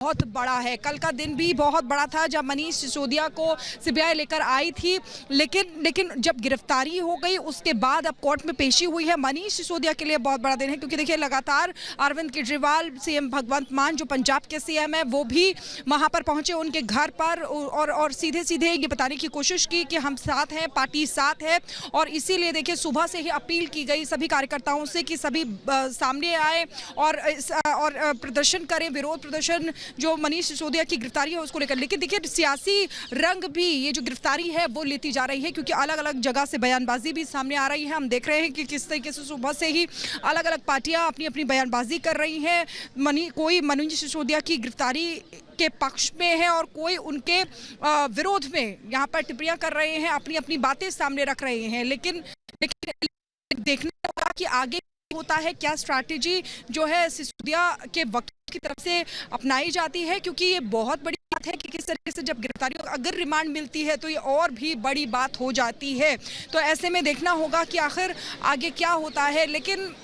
बहुत बड़ा है। कल का दिन भी बहुत बड़ा था जब मनीष सिसोदिया को सीबीआई लेकर आई थी, लेकिन जब गिरफ्तारी हो गई उसके बाद अब कोर्ट में पेशी हुई है। मनीष सिसोदिया के लिए बहुत बड़ा दिन है क्योंकि देखिए लगातार अरविंद केजरीवाल, सीएम भगवंत मान जो पंजाब के सीएम है वो भी वहां पर पहुंचे उनके घर पर और सीधे सीधे ये बताने की कोशिश की कि हम साथ हैं, पार्टी साथ है। और इसीलिए देखिए सुबह से ही अपील की गई सभी कार्यकर्ताओं से कि सभी सामने आए और प्रदर्शन करें, विरोध प्रदर्शन जो मनीष सिसोदिया की गिरफ्तारी है उसको लेकर। लेकिन देखिए सियासी रंग भी ये जो गिरफ्तारी है वो लेती जा रही है क्योंकि अलग अलग जगह से बयानबाजी भी सामने आ रही है। हम देख रहे हैं कि किस तरीके से सुबह से ही अलग अलग पार्टियां अपनी अपनी बयानबाजी कर रही हैं। कोई मनीष सिसोदिया की गिरफ्तारी के पक्ष में है और कोई उनके विरोध में यहाँ पर टिप्पणियां कर रहे हैं, अपनी अपनी बातें सामने रख रहे हैं। लेकिन देखना होगा कि आगे होता है, क्या स्ट्रैटेजी जो है सिसोदिया के वकील की तरफ से अपनाई जाती है, क्योंकि ये बहुत बड़ी बात है कि किस तरीके से जब गिरफ्तारी अगर रिमांड मिलती है तो ये और भी बड़ी बात हो जाती है। तो ऐसे में देखना होगा कि आखिर आगे क्या होता है। लेकिन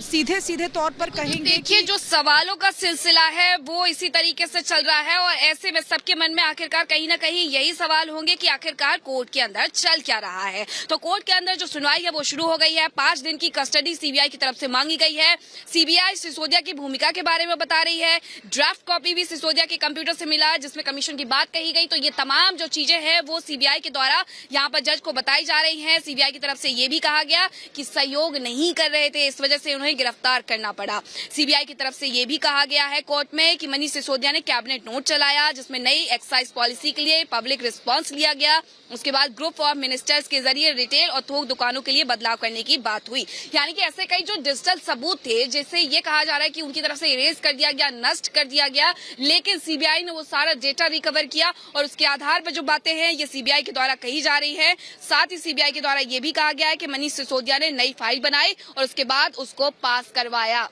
सीधे सीधे तौर पर कहेंगे, देखिए जो सवालों का सिलसिला है वो इसी तरीके से चल रहा है और ऐसे में सबके मन में आखिरकार कहीं ना कहीं यही सवाल होंगे कि आखिरकार कोर्ट के अंदर चल क्या रहा है। तो कोर्ट के अंदर जो सुनवाई है वो शुरू हो गई है। 5 दिन की कस्टडी सीबीआई की तरफ से मांगी गई है। सीबीआई सिसोदिया की भूमिका के बारे में बता रही है। ड्राफ्ट कॉपी भी सिसोदिया के कंप्यूटर से मिला है जिसमें कमीशन की बात कही गई। तो ये तमाम जो चीजें हैं वो सीबीआई के द्वारा यहाँ पर जज को बताई जा रही है। सीबीआई की तरफ से ये भी कहा गया कि सहयोग नहीं कर रहे थे, इस वजह से उन्हें गिरफ्तार करना पड़ा। सीबीआई की तरफ से यह भी कहा गया है कोर्ट में कि मनीष सिसोदिया ने कैबिनेट नोट चलाया जिसमें नई एक्साइज पॉलिसी के लिए पब्लिक रिस्पांस लिया गया। उसके बाद ग्रुप ऑफ मिनिस्टर्स के जरिए रिटेल और थोक दुकानों के लिए बदलाव करने की बात हुई। यानी कि ऐसे कई जो डिजिटल सबूत थे जिससे ये कहा जा रहा है कि उनकी तरफ से इरेज कर दिया गया, नष्ट कर दिया गया, लेकिन सीबीआई ने वो सारा डेटा रिकवर किया और उसके आधार पर जो बातें हैं ये सीबीआई के द्वारा कही जा रही है। साथ ही सीबीआई के द्वारा ये भी कहा गया है कि मनीष सिसोदिया ने नई फाइल बनाई और उसके बाद उसको पास करवाया।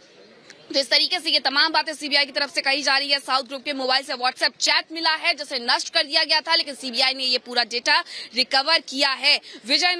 तो इस तरीके से ये तमाम बातें सीबीआई की तरफ से कही जा रही है। साउथ ग्रुप के मोबाइल से व्हाट्सएप चैट मिला है जिसे नष्ट कर दिया गया था, लेकिन सीबीआई ने ये पूरा डेटा रिकवर किया है। विजय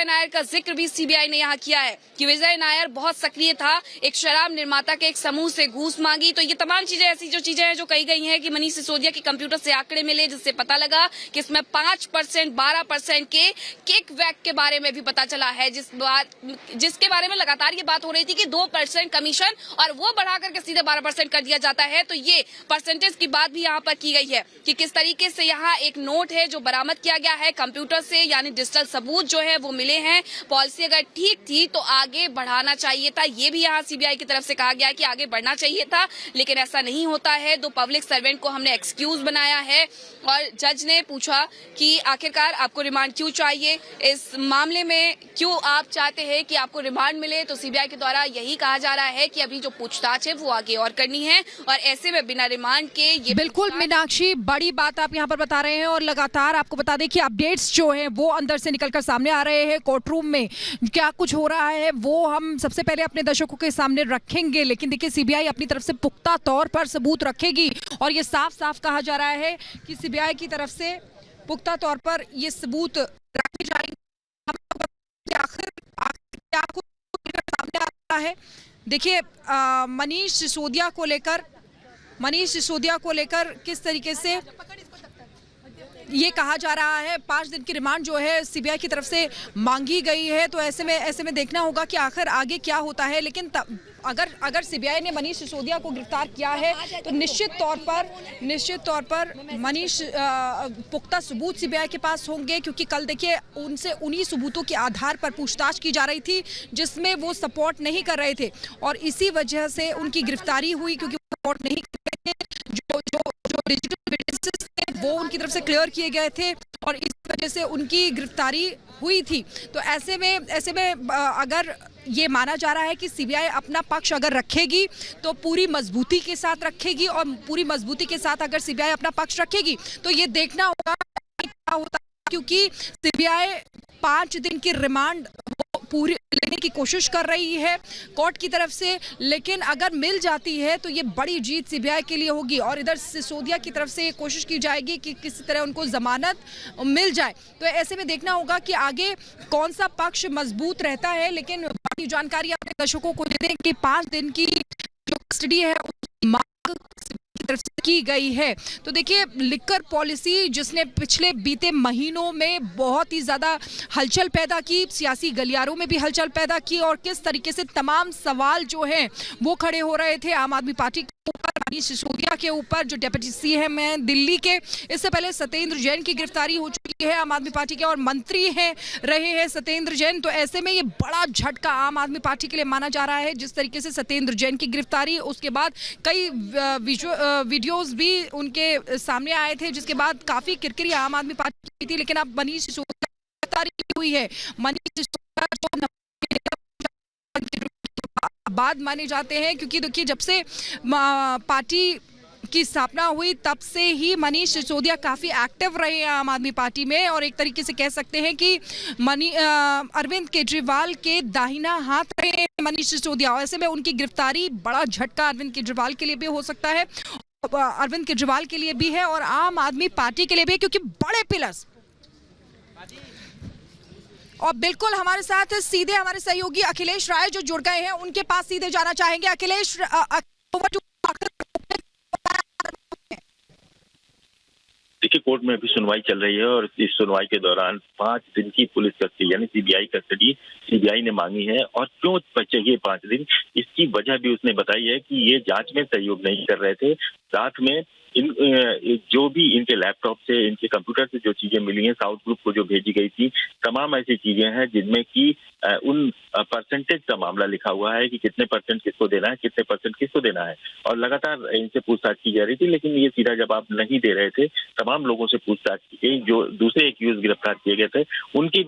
नायर का जिक्र भी सीबीआई ने यहाँ किया है कि विजय नायर बहुत सक्रिय था, एक शराब निर्माता के एक समूह से घूस मांगी। तो ये तमाम चीजें ऐसी जो चीजें हैं जो कही गई हैं कि मनीष सिसोदिया के कंप्यूटर से आंकड़े मिले जिससे पता लगा कि इसमें 5%, 12% के किक बैक के बारे में भी पता चला है, जिसके बारे में लगातार ये बात हो रही थी कि 2% कमीशन और वो बढ़ा करके सीधे 12% कर दिया जाता है। तो ये परसेंटेज की बात भी यहाँ पर की गई है कि किस तरीके से यहाँ एक नोट है जो बरामद किया गया है कंप्यूटर से, यानी डिजिटल सबूत जो है वो मिले हैं। पॉलिसी अगर ठीक थी तो आगे बढ़ाना चाहिए था, ये भी यहाँ सीबीआई की तरफ से कहा गया है कि आगे बढ़ना चाहिए था, लेकिन ऐसा नहीं होता है। 2 पब्लिक सर्वेंट को हमने एक्सक्यूज बनाया है और जज ने पूछा कि आखिरकार आपको रिमांड क्यों चाहिए, इस मामले में क्यों आप चाहते हैं कि आपको रिमांड मिले। तो सीबीआई के द्वारा यही कहा जा रहा है कि अभी जो पूछताछ है वो आगे और करनी है और ऐसे में बिना रिमांड के ये बिल्कुल मीनाक्षी बड़ी बात आप यहाँ पर बता रहे हैं और लगातार आपको बता दें कि अपडेट्स जो हैं वो अंदर से निकलकर सामने आ रहे हैं। कोर्ट रूम में क्या कुछ हो रहा है वो हम सबसे पहले अपने दर्शकों के सामने रखेंगे, लेकिन देखिए सीबीआई अपनी तरफ से पुख्ता तौर पर सबूत रखेगी और ये साफ साफ कहा जा रहा है कि सीबीआई की तरफ से पुख्ता तौर पर ये सबूत रखे जाएंगे। आखिर क्या कुछ सामने आ रहा है। देखिए मनीष सिसोदिया को लेकर किस तरीके से ये कहा जा रहा है, 5 दिन की रिमांड जो है सीबीआई की तरफ से मांगी गई है। तो ऐसे में देखना होगा कि आखिर आगे क्या होता है। लेकिन अगर सीबीआई ने मनीष सिसोदिया को गिरफ्तार किया है तो निश्चित तौर पर मनीष पुख्ता सबूत सीबीआई के पास होंगे, क्योंकि कल देखिए उनसे उन्हीं सबूतों के आधार पर पूछताछ की जा रही थी जिसमें वो सपोर्ट नहीं कर रहे थे और इसी वजह से उनकी गिरफ्तारी हुई, क्योंकि वो सपोर्ट नहीं कर रहे थे। जो डिजिटल एविडेंसेस थे वो उनकी तरफ से क्लियर किए गए थे और इस वजह से उनकी गिरफ्तारी हुई थी। तो ऐसे में अगर ये माना जा रहा है कि सीबीआई अपना पक्ष अगर रखेगी तो पूरी मजबूती के साथ रखेगी और पूरी मजबूती के साथ अगर सीबीआई अपना पक्ष रखेगी तो ये देखना होगा क्या होता है, क्योंकि सीबीआई 5 दिन की रिमांड पूरी लेने की कोशिश कर रही है कोर्ट की तरफ से, लेकिन अगर मिल जाती है तो ये बड़ी जीत सीबीआई के लिए होगी और इधर सिसोदिया की तरफ से कोशिश की जाएगी कि किसी तरह उनको जमानत मिल जाए। तो ऐसे में देखना होगा कि आगे कौन सा पक्ष मजबूत रहता है। लेकिन बड़ी जानकारी अपने दर्शकों को दे दें कि 5 दिन की जो कस्टडी है उसकी मांग तरफ से की गई है। तो देखिए, लिकर पॉलिसी जिसने पिछले बीते महीनों में बहुत ही ज़्यादा हलचल पैदा की, सियासी गलियारों में भी हलचल पैदा की, और किस तरीके से तमाम सवाल जो हैं वो खड़े हो रहे थे आम आदमी पार्टी के ऊपर, मनीष सिसोदिया के ऊपर जो डिप्टी सीएम हैं दिल्ली के। इससे पहले सत्येंद्र जैन की गिरफ्तारी हो चुकी है आम आदमी पार्टी के, और मंत्री हैं रहे हैं सत्येंद्र जैन। तो ऐसे में ये बड़ा झटका आम आदमी पार्टी के लिए माना जा रहा है। जिस तरीके से सत्येंद्र जैन की गिरफ्तारी, उसके बाद कई वीडियोस भी उनके सामने आए थे, जिसके बाद काफी किरकिरी आम आदमी पार्टी की थी। लेकिन अब मनीष सिसोदिया की गिरफ्तारी हुई है। मनीष सिसोदिया बाद माने जाते हैं, क्योंकि देखिए जब से पार्टी की स्थापना हुई तब से ही मनीष सिसोदिया काफी एक्टिव रहे हैं आम आदमी पार्टी में, और एक तरीके से कह सकते हैं कि अरविंद केजरीवाल के दाहिना हाथ रहे हैं मनीष सिसोदिया। ऐसे में उनकी गिरफ्तारी बड़ा झटका अरविंद केजरीवाल के लिए भी हो सकता है, अरविंद केजरीवाल के लिए भी है और आम आदमी पार्टी के लिए भी, क्योंकि बड़े पिलर्स। और बिल्कुल हमारे साथ सीधे हमारे सहयोगी अखिलेश राय जो जुड़ गए हैं, उनके पास सीधे जाना चाहेंगे। अखिलेश, देखिए, कोर्ट में अभी सुनवाई चल रही है और इस सुनवाई के दौरान 5 दिन की पुलिस कस्टडी यानी सीबीआई कस्टडी सीबीआई ने मांगी है। और क्यों चाहिए 5 दिन, इसकी वजह भी उसने बताई है कि ये जांच में सहयोग नहीं कर रहे थे। साथ में जो भी इनके लैपटॉप से, इनके कंप्यूटर से जो चीजें मिली हैं, साउथ ग्रुप को जो भेजी गई थी, तमाम ऐसी चीजें हैं जिनमें कि उन परसेंटेज का मामला लिखा हुआ है कि कितने परसेंट किसको देना है, कितने परसेंट किसको देना है। और लगातार इनसे पूछताछ की जा रही थी, लेकिन ये सीधा जवाब नहीं दे रहे थे। तमाम लोगों से पूछताछ की गई। जो दूसरे एक्यूज गिरफ्तार किए गए थे उनकी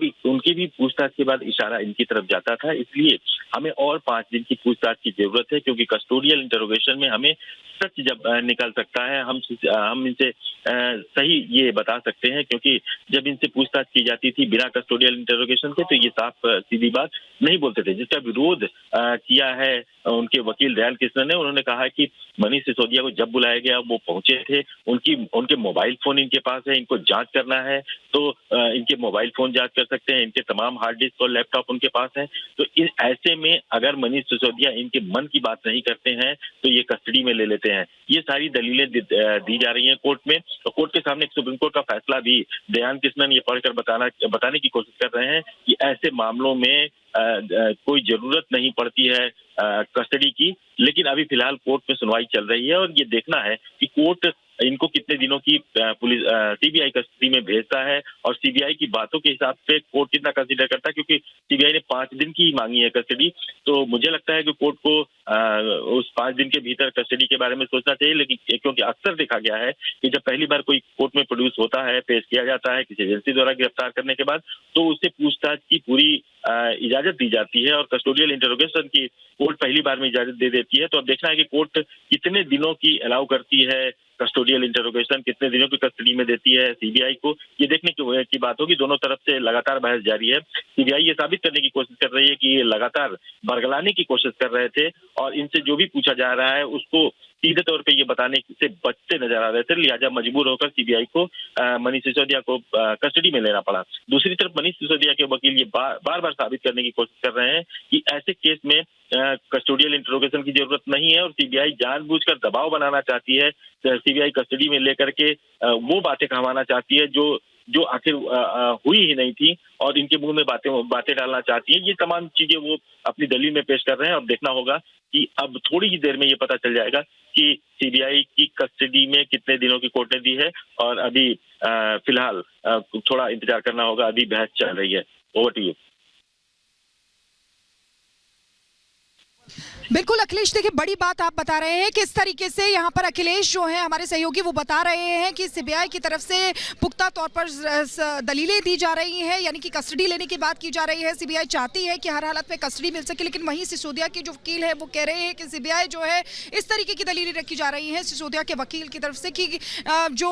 भी पूछताछ के बाद इशारा इनकी तरफ जाता था। इसलिए हमें और 5 दिन की पूछताछ की जरूरत है, क्योंकि कस्टोडियल इंटरोगेशन में हमें सच जब निकल सकता है, हम इनसे सही ये बता सकते हैं। क्योंकि जब इनसे पूछताछ की जाती थी बिना कस्टोडियल इंटरोगेशन के, तो ये साफ सीधी बात नहीं बोलते थे, जिसका विरोध किया है उनके वकील दयाल कृष्ण ने। उन्होंने कहा कि मनीष सिसोदिया को जब बुलाया गया वो पहुंचे थे, उनके मोबाइल फोन इनके पास है, इनको जांच करना है तो इनके मोबाइल फोन जांच कर सकते हैं, इनके तमाम हार्ड डिस्क और लैपटॉप उनके पास है। तो ऐसे में अगर मनीष सिसोदिया इनके मन की बात नहीं करते हैं तो ये कस्टडी में ले लेते हैं। ये सारी दलीलें दी जा रही हैं कोर्ट में। तो कोर्ट के सामने सुप्रीम कोर्ट का फैसला भी दयाल कृष्णन ये पढ़कर बताने की कोशिश कर रहे हैं कि ऐसे मामलों में कोई जरूरत नहीं पड़ती है कस्टडी की। लेकिन अभी फिलहाल कोर्ट में सुनवाई चल रही है और ये देखना है कि कोर्ट इनको कितने दिनों की पुलिस सीबीआई कस्टडी में भेजता है और सीबीआई की बातों के हिसाब से कोर्ट कितना कंसीडर करता है। क्योंकि सीबीआई ने 5 दिन की मांगी है कस्टडी, तो मुझे लगता है कि कोर्ट को उस 5 दिन के भीतर कस्टडी के बारे में सोचना चाहिए। लेकिन क्योंकि अक्सर देखा गया है कि जब पहली बार कोई कोर्ट में प्रोड्यूस होता है, पेश किया जाता है किसी एजेंसी द्वारा गिरफ्तार करने के बाद, तो उसे पूछताछ की पूरी इजाजत दी जाती है और कस्टोडियल इंटरोगेशन की कोर्ट पहली बार में इजाजत दे देती है। तो अब देखना है कि कोर्ट कितने दिनों की अलाउ करती है कस्टोडियल इंटरोगेशन, कितने दिनों की कस्टडी में देती है सीबीआई को, ये देखने की बात होगी। दोनों तरफ से लगातार बहस जारी है। सीबीआई ये साबित करने की कोशिश कर रही है कि ये लगातार बरगलाने की कोशिश कर रहे थे और इनसे जो भी पूछा जा रहा है उसको सीधे तौर पे ये बताने से बचते नजर आ रहे थे। लिहाजा मजबूर होकर सीबीआई को मनीष सिसोदिया को कस्टडी में लेना पड़ा। दूसरी तरफ मनीष सिसोदिया के वकील ये बार बार साबित करने की कोशिश कर रहे हैं कि ऐसे केस में कस्टोडियल इंटरोगेशन की जरूरत नहीं है और सीबीआई जानबूझकर दबाव बनाना चाहती है, सीबीआई कस्टडी में लेकर के वो बातें कहवाना चाहती है जो आखिर हुई ही नहीं थी और इनके मुंह में बातें डालना चाहती है। ये तमाम चीजें वो अपनी दलील में पेश कर रहे हैं। अब देखना होगा कि अब थोड़ी ही देर में ये पता चल जाएगा कि सीबीआई की कस्टडी में कितने दिनों की कोर्ट ने दी है। और अभी फिलहाल थोड़ा इंतजार करना होगा, अभी बहस चल रही है। Over to you. बिल्कुल अखिलेश, देखिए बड़ी बात आप बता रहे हैं। किस तरीके से यहाँ पर अखिलेश जो है हमारे सहयोगी वो बता रहे हैं कि सीबीआई की तरफ से पुख्ता तौर पर दलीलें दी जा रही हैं, यानी कि कस्टडी लेने की बात की जा रही है। सीबीआई चाहती है कि हर हालत में कस्टडी मिल सके, लेकिन वहीं सिसोदिया के जो वकील है वो कह रहे हैं कि सीबीआई जो है इस तरीके की दलीलें रखी जा रही हैं सिसोदिया के वकील की तरफ से कि जो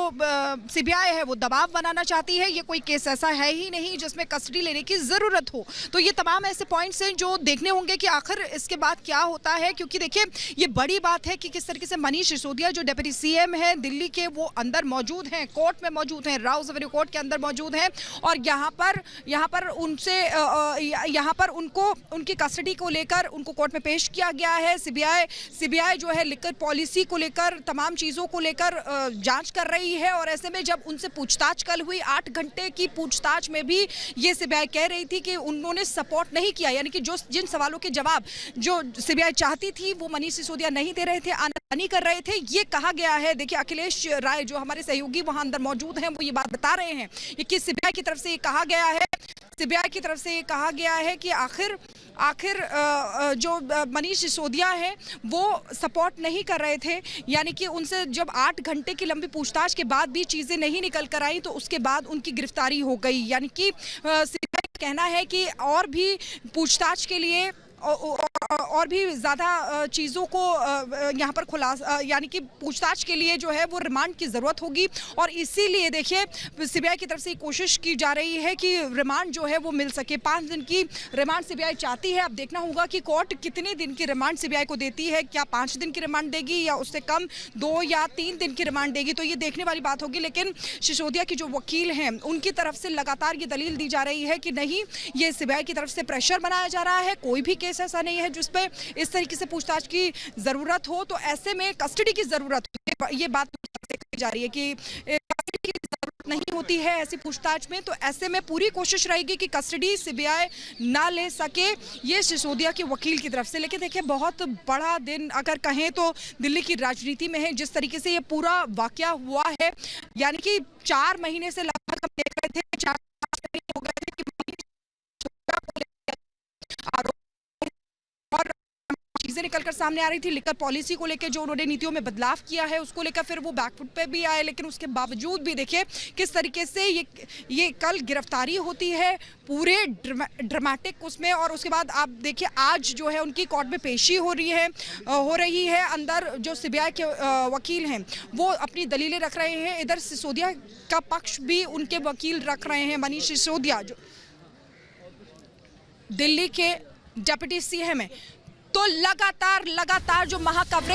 सीबीआई है वो दबाव बनाना चाहती है। ये कोई केस ऐसा है ही नहीं जिसमें कस्टडी लेने की जरूरत हो। तो ये तमाम ऐसे पॉइंट्स हैं जो देखने होंगे कि आखिर इसके बाद क्या होता होता है, क्योंकि देखिए ये बड़ी बात है कि किस तरीके से मनीष सिसोदिया जो डिप्टी सीएम है दिल्ली के, वो अंदर मौजूद हैं, कोर्ट में मौजूद हैं, राउस एवेन्यू कोर्ट के अंदर मौजूद हैं और यहाँ पर उनसे यहाँ पर उनको उनकी कस्टडी को लेकर उनको कोर्ट में पेश किया गया है। सीबीआई जो है लिकर पॉलिसी को लेकर, तमाम चीज़ों को लेकर जांच कर रही है और ऐसे में जब उनसे पूछताछ कल हुई, 8 घंटे की पूछताछ में भी ये सीबीआई कह रही थी कि उन्होंने सपोर्ट नहीं किया, यानी कि जो जिन सवालों के जवाब जो सीबीआई चाहती थी वो मनीष सिसोदिया नहीं दे रहे थे, आनाकानी कर रहे थे, ये कहा गया है। देखिए अखिलेश राय जो हमारे सहयोगी वहां अंदर मौजूद हैं वो ये बात बता रहे हैं कि सीबीआई की तरफ से ये कहा गया है, सीबीआई की तरफ से ये कहा गया है कि आखिर जो मनीष सिसोदिया है वो सपोर्ट नहीं कर रहे थे, यानी कि उनसे जब 8 घंटे की लंबी पूछताछ के बाद भी चीज़ें नहीं निकल कर आई तो उसके बाद उनकी गिरफ्तारी हो गई। यानी कि सीबीआई का कहना है कि और भी पूछताछ के लिए और भी ज़्यादा चीज़ों को यहाँ पर यानी कि पूछताछ के लिए जो है वो रिमांड की ज़रूरत होगी और इसीलिए देखिए सीबीआई की तरफ से कोशिश की जा रही है कि रिमांड जो है वो मिल सके। 5 दिन की रिमांड सीबीआई चाहती है। अब देखना होगा कि कोर्ट कितने दिन की रिमांड सीबीआई को देती है, क्या 5 दिन की रिमांड देगी या उससे कम 2 या 3 दिन की रिमांड देगी, तो ये देखने वाली बात होगी। लेकिन सिसोदिया की जो वकील हैं उनकी तरफ से लगातार ये दलील दी जा रही है कि नहीं, ये सीबीआई की तरफ से प्रेशर बनाया जा रहा है, कोई भी केस ऐसा नहीं है जिस पे इस तरीके से पूछताछ की जरूरत हो, तो ऐसे में कस्टडी की जरूरत हो। ये बात कही जा रही है कि कस्टडी की जरूरत नहीं होती है ऐसी पूछताछ में, तो ऐसे में पूरी कोशिश रहेगी कि कस्टडी सीबीआई ना ले सके, ये सिसोदिया के वकील की तरफ से। लेकिन देखिए बहुत बड़ा दिन अगर कहें तो दिल्ली की राजनीति में है, जिस तरीके से ये पूरा वाकया हुआ है, यानी कि 4 महीने से लगभग हम देख रहे थे, 4 महीने हो गए थे कि और चीजें निकलकर सामने आ रही थी। लिकर पॉलिसी को लेकर जो उन्होंने नीतियों में बदलाव किया है उसको लेकर फिर वो बैकफुट पे भी आए, लेकिन उसके बावजूद भी देखिए किस तरीके से ये कल गिरफ्तारी होती है पूरे ड्रामेटिक उसमें, और उसके बाद आप देखिए आज जो है उनकी कोर्ट में पेशी हो रही है। अंदर जो सीबीआई के वकील हैं वो अपनी दलीलें रख रहे हैं, इधर सिसोदिया का पक्ष भी उनके वकील रख रहे हैं। मनीष सिसोदिया जो दिल्ली के डिप्टी सीएम है, तो लगातार जो महाकवरेज